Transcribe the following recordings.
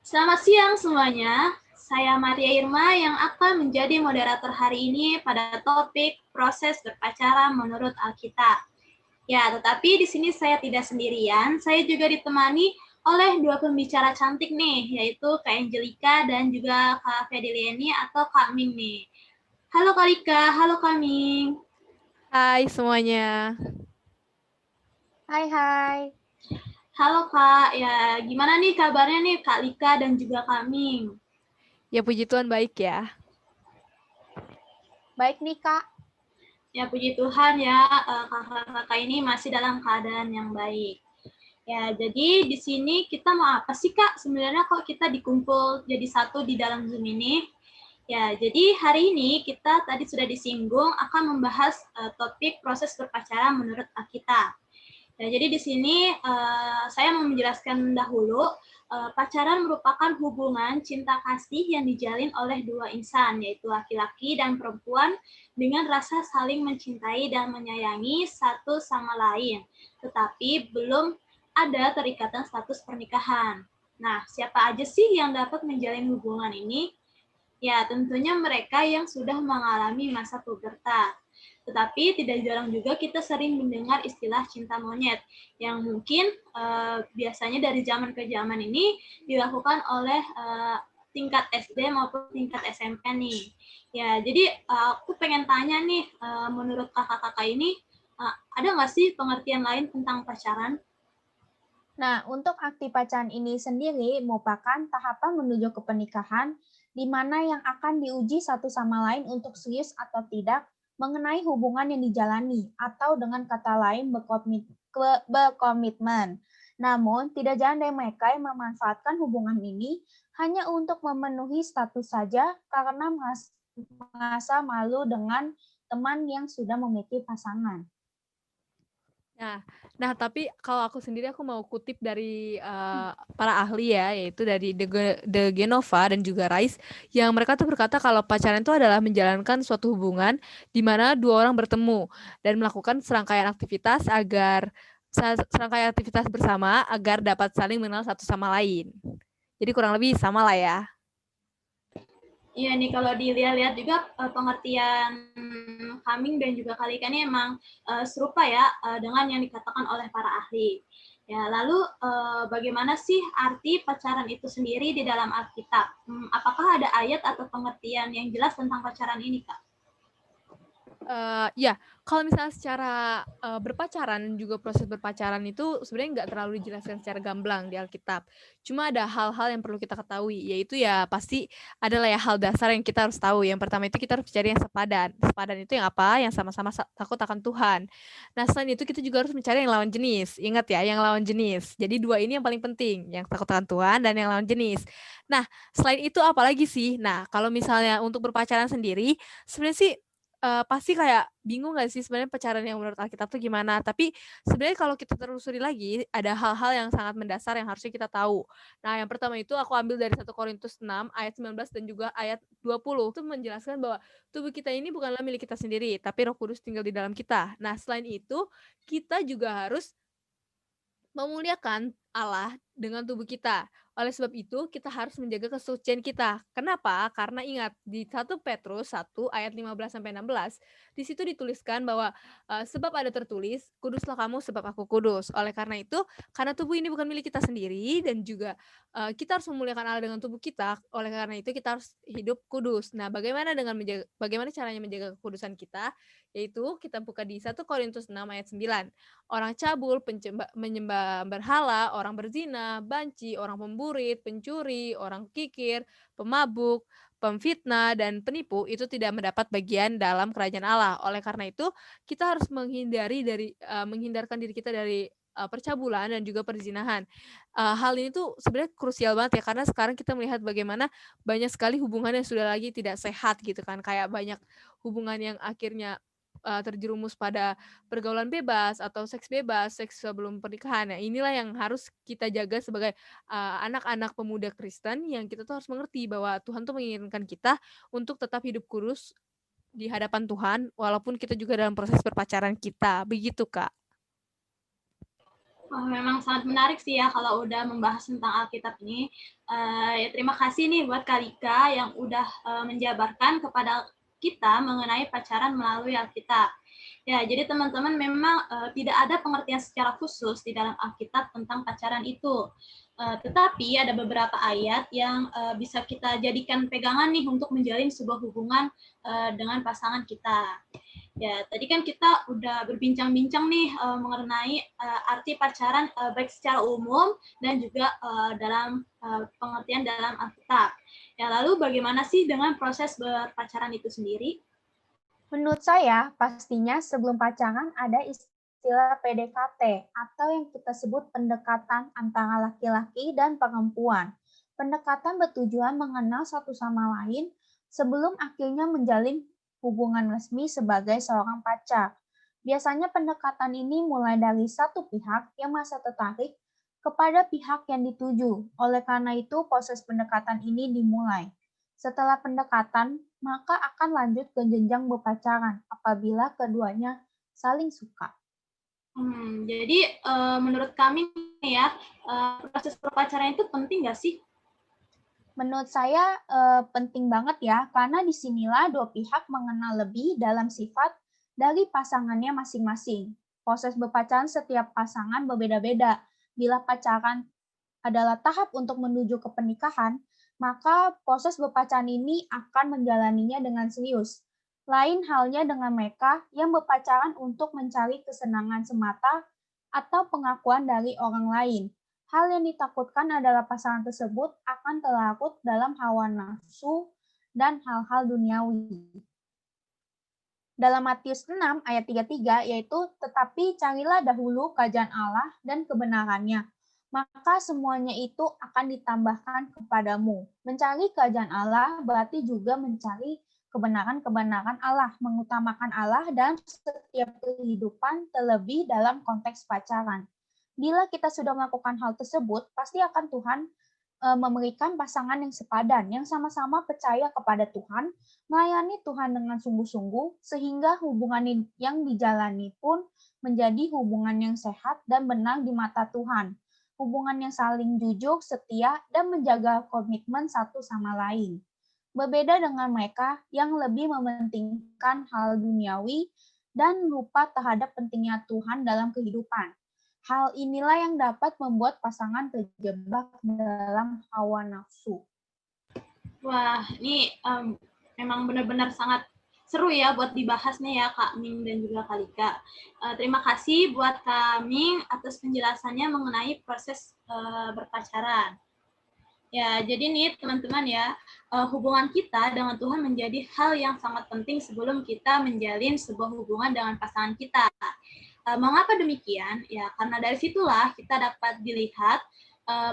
Selamat siang semuanya. Saya Maria Irma yang akan menjadi moderator hari ini pada topik proses berpacaran menurut Alkitab. Ya, tetapi di sini saya tidak sendirian. Saya juga ditemani oleh dua pembicara cantik nih, yaitu Kak Angelika dan juga Kak Fediliani atau Kak Ming nih. Halo Kak Rika, halo Kak Ming. Hai semuanya. Hai, hai. Halo Kak, ya gimana nih kabarnya nih Kak Lika dan juga Kak Ming? Ya puji Tuhan baik ya. Baik nih, Kak. Ya puji Tuhan ya, kakak-kakak ini masih dalam keadaan yang baik. Ya, jadi di sini kita mau apa sih Kak? Sebenarnya kok kita dikumpul jadi satu di dalam Zoom ini? Ya, jadi hari ini kita tadi sudah disinggung akan membahas topik proses berpacaran menurut Alkitab. Ya, jadi di sini saya mau menjelaskan dahulu, pacaran merupakan hubungan cinta kasih yang dijalin oleh dua insan, yaitu laki-laki dan perempuan, dengan rasa saling mencintai dan menyayangi satu sama lain, tetapi belum ada terikatan status pernikahan. Nah, siapa aja sih yang dapat menjalin hubungan ini? Ya, tentunya mereka yang sudah mengalami masa pubertas. Tetapi tidak jarang juga kita sering mendengar istilah cinta monyet yang mungkin biasanya dari zaman ke zaman ini dilakukan oleh tingkat SD maupun tingkat SMP nih. Ya, jadi aku pengen tanya nih, menurut kakak-kakak ini ada nggak sih pengertian lain tentang pacaran? Nah, untuk akti pacaran ini sendiri merupakan tahapan menuju ke pernikahan, di mana yang akan diuji satu sama lain untuk serius atau tidak mengenai hubungan yang dijalani, atau dengan kata lain berkomitmen. Namun, tidak jarang dari mereka yang memanfaatkan hubungan ini hanya untuk memenuhi status saja karena merasa malu dengan teman yang sudah memiliki pasangan. Nah, tapi kalau aku sendiri aku mau kutip dari para ahli ya, yaitu dari De Genova dan juga Rice, yang mereka tuh berkata kalau pacaran itu adalah menjalankan suatu hubungan di mana dua orang bertemu dan melakukan serangkaian aktivitas bersama agar dapat saling mengenal satu sama lain. Jadi kurang lebih sama lah ya. Iya nih, kalau dilihat-lihat juga pengertian Kaming dan juga Kalika ini emang serupa ya dengan yang dikatakan oleh para ahli. Ya, lalu bagaimana sih arti pacaran itu sendiri di dalam Alkitab? Apakah ada ayat atau pengertian yang jelas tentang pacaran ini, Kak? Ya, kalau misalnya secara berpacaran juga proses berpacaran itu sebenarnya nggak terlalu dijelaskan secara gamblang di Alkitab. Cuma ada hal-hal yang perlu kita ketahui, yaitu ya pasti adalah ya hal dasar yang kita harus tahu. Yang pertama itu kita harus mencari yang sepadan. Sepadan itu yang apa? Yang sama-sama takut akan Tuhan. Nah, selain itu kita juga harus mencari yang lawan jenis. Ingat ya, yang lawan jenis. Jadi dua ini yang paling penting, yang takut akan Tuhan dan yang lawan jenis. Nah, selain itu apa lagi sih? Nah, kalau misalnya untuk berpacaran sendiri, sebenarnya sih pasti kayak bingung gak sih sebenarnya pacaran yang menurut Alkitab tuh gimana? Tapi sebenarnya kalau kita telusuri lagi, ada hal-hal yang sangat mendasar yang harusnya kita tahu. Nah, yang pertama itu aku ambil dari 1 Korintus 6 ayat 19 dan juga ayat 20. Itu menjelaskan bahwa tubuh kita ini bukanlah milik kita sendiri, tapi Roh Kudus tinggal di dalam kita. Nah, selain itu, kita juga harus memuliakan Allah dengan tubuh kita. Oleh sebab itu, kita harus menjaga kesucian kita. Kenapa? Karena ingat, di 1 Petrus 1 ayat 15 sampai 16, di situ dituliskan bahwa sebab ada tertulis, kuduslah kamu sebab aku kudus. Oleh karena itu, karena tubuh ini bukan milik kita sendiri dan juga kita harus memuliakan Allah dengan tubuh kita. Oleh karena itu, kita harus hidup kudus. Nah, bagaimana caranya menjaga kekudusan kita? Yaitu kita buka di 1 Korintus 6 ayat 9. Orang cabul, menyembah berhala, orang berzina, banci, orang pemburit, pencuri, orang kikir, pemabuk, pemfitnah, dan penipu itu tidak mendapat bagian dalam kerajaan Allah. Oleh karena itu, kita harus menghindarkan diri kita dari percabulan dan juga perzinahan. Hal ini tuh sebenarnya krusial banget ya, karena sekarang kita melihat bagaimana banyak sekali hubungan yang sudah lagi tidak sehat gitu kan, kayak banyak hubungan yang akhirnya terjerumus pada pergaulan bebas atau seks bebas, seks sebelum pernikahan. Nah, inilah yang harus kita jaga sebagai anak-anak pemuda Kristen yang kita tuh harus mengerti bahwa Tuhan tuh menginginkan kita untuk tetap hidup kudus di hadapan Tuhan walaupun kita juga dalam proses berpacaran kita. Begitu, Kak. Wah, memang sangat menarik sih ya kalau udah membahas tentang Alkitab ini. Ya terima kasih nih buat Kalika yang udah menjabarkan kepada kita mengenai pacaran melalui Alkitab. Ya, jadi teman-teman memang tidak ada pengertian secara khusus di dalam Alkitab tentang pacaran itu. Tetapi ada beberapa ayat yang bisa kita jadikan pegangan nih untuk menjalin sebuah hubungan dengan pasangan kita. Ya, tadi kan kita udah berbincang-bincang nih mengenai arti pacaran baik secara umum dan juga dalam pengertian dalam Alkitab. Ya, lalu bagaimana sih dengan proses berpacaran itu sendiri? Menurut saya, pastinya sebelum pacaran ada istilah PDKT atau yang kita sebut pendekatan antara laki-laki dan perempuan. Pendekatan bertujuan mengenal satu sama lain sebelum akhirnya menjalin hubungan resmi sebagai seorang pacar. Biasanya pendekatan ini mulai dari satu pihak yang merasa tertarik kepada pihak yang dituju. Oleh karena itu, proses pendekatan ini dimulai. Setelah pendekatan, maka akan lanjut ke jenjang berpacaran apabila keduanya saling suka. Jadi menurut kami nih ya, proses berpacaran itu penting nggak sih? Menurut saya penting banget ya, karena disinilah dua pihak mengenal lebih dalam sifat dari pasangannya masing-masing. Proses berpacaran setiap pasangan berbeda-beda. Bila pacaran adalah tahap untuk menuju ke pernikahan, maka proses berpacaran ini akan menjalaninya dengan serius. Lain halnya dengan mereka yang berpacaran untuk mencari kesenangan semata atau pengakuan dari orang lain. Hal yang ditakutkan adalah pasangan tersebut akan terlarut dalam hawa nafsu dan hal-hal duniawi. Dalam Matius 6 ayat 33 yaitu, tetapi carilah dahulu kerajaan Allah dan kebenarannya, maka semuanya itu akan ditambahkan kepadamu. Mencari kerajaan Allah berarti juga mencari kebenaran-kebenaran Allah, mengutamakan Allah dalam setiap kehidupan, terlebih dalam konteks pacaran. Bila kita sudah melakukan hal tersebut, pasti akan Tuhan memberikan pasangan yang sepadan, yang sama-sama percaya kepada Tuhan, melayani Tuhan dengan sungguh-sungguh, sehingga hubungan yang dijalani pun menjadi hubungan yang sehat dan benar di mata Tuhan. Hubungan yang saling jujur, setia, dan menjaga komitmen satu sama lain. Berbeda dengan mereka yang lebih mementingkan hal duniawi dan lupa terhadap pentingnya Tuhan dalam kehidupan. Hal inilah yang dapat membuat pasangan terjebak dalam hawa nafsu. Wah, ini memang benar-benar sangat seru ya buat dibahas nih ya Kak Ming dan juga Kak Lika. Terima kasih buat Kak Ming atas penjelasannya mengenai proses berpacaran. Ya, jadi nih teman-teman ya, hubungan kita dengan Tuhan menjadi hal yang sangat penting sebelum kita menjalin sebuah hubungan dengan pasangan kita. Mengapa demikian? Ya, karena dari situlah kita dapat dilihat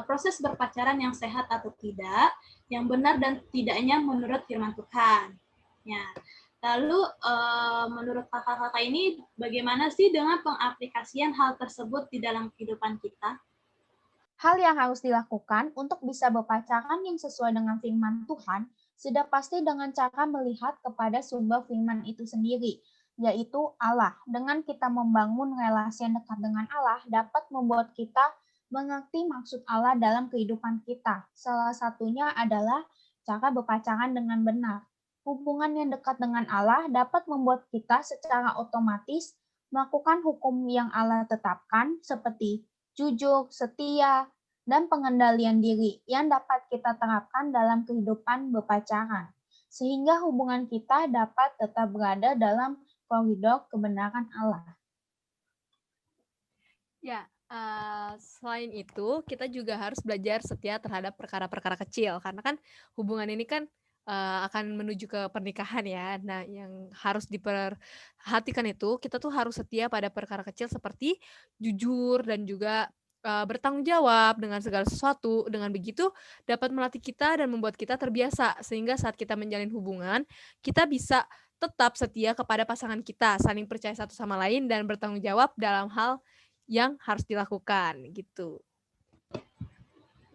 proses berpacaran yang sehat atau tidak, yang benar dan tidaknya menurut firman Tuhan. Ya. Lalu menurut kakak-kakak ini bagaimana sih dengan pengaplikasian hal tersebut di dalam kehidupan kita? Hal yang harus dilakukan untuk bisa berpacaran yang sesuai dengan firman Tuhan sudah pasti dengan cara melihat kepada sumber firman itu sendiri, yaitu Allah. Dengan kita membangun relasi yang dekat dengan Allah dapat membuat kita mengerti maksud Allah dalam kehidupan kita. Salah satunya adalah cara berpacaran dengan benar. Hubungan yang dekat dengan Allah dapat membuat kita secara otomatis melakukan hukum yang Allah tetapkan seperti jujur, setia, dan pengendalian diri yang dapat kita terapkan dalam kehidupan berpacaran, sehingga hubungan kita dapat tetap berada dalam koridor kebenaran Allah. Ya, selain itu kita juga harus belajar setia terhadap perkara-perkara kecil, karena kan hubungan ini kan akan menuju ke pernikahan ya. Nah, yang harus diperhatikan itu kita tuh harus setia pada perkara kecil seperti jujur dan juga bertanggung jawab dengan segala sesuatu. Dengan begitu dapat melatih kita dan membuat kita terbiasa sehingga saat kita menjalin hubungan kita bisa tetap setia kepada pasangan kita, saling percaya satu sama lain dan bertanggung jawab dalam hal yang harus dilakukan gitu.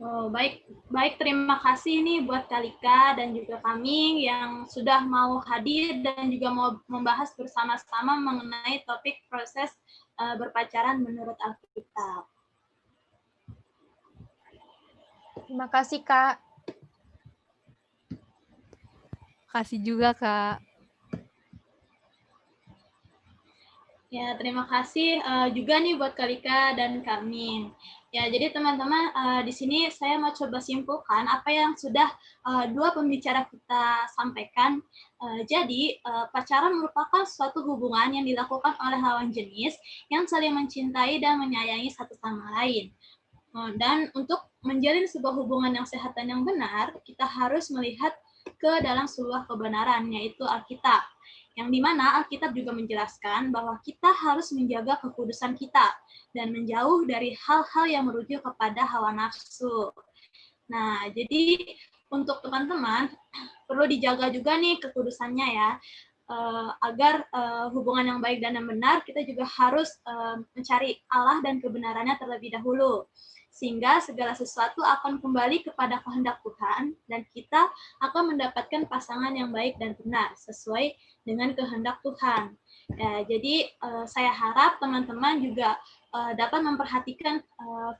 Oh, baik, terima kasih nih buat Kalika dan juga kami yang sudah mau hadir dan juga mau membahas bersama-sama mengenai topik proses berpacaran menurut Alkitab. Terima kasih, Kak. Kasih juga, Kak. Ya, terima kasih juga nih buat Kalika dan Kamin. Ya, jadi teman-teman di sini saya mau coba simpulkan apa yang sudah dua pembicara kita sampaikan. Jadi, pacaran merupakan suatu hubungan yang dilakukan oleh lawan jenis yang saling mencintai dan menyayangi satu sama lain. Dan untuk menjalin sebuah hubungan yang sehat dan yang benar, kita harus melihat ke dalam sebuah kebenaran, yaitu Alkitab. Yang dimana Alkitab juga menjelaskan bahwa kita harus menjaga kekudusan kita dan menjauh dari hal-hal yang merujuk kepada hawa nafsu. Nah, jadi untuk teman-teman perlu dijaga juga nih kekudusannya ya, agar hubungan yang baik dan yang benar, kita juga harus mencari Allah dan kebenarannya terlebih dahulu. Sehingga segala sesuatu akan kembali kepada kehendak Tuhan dan kita akan mendapatkan pasangan yang baik dan benar sesuai dengan kehendak Tuhan. Ya, jadi saya harap teman-teman juga dapat memperhatikan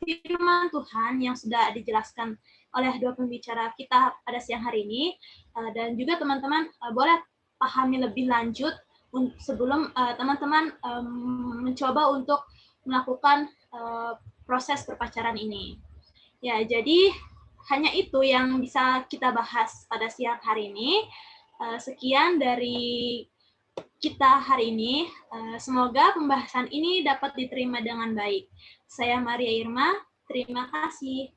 firman Tuhan yang sudah dijelaskan oleh dua pembicara kita pada siang hari ini, dan juga teman-teman boleh pahami lebih lanjut sebelum teman-teman mencoba untuk melakukan proses berpacaran ini. Ya, jadi hanya itu yang bisa kita bahas pada siang hari ini. Sekian dari kita hari ini. Semoga pembahasan ini dapat diterima dengan baik. Saya Maria Irma, terima kasih.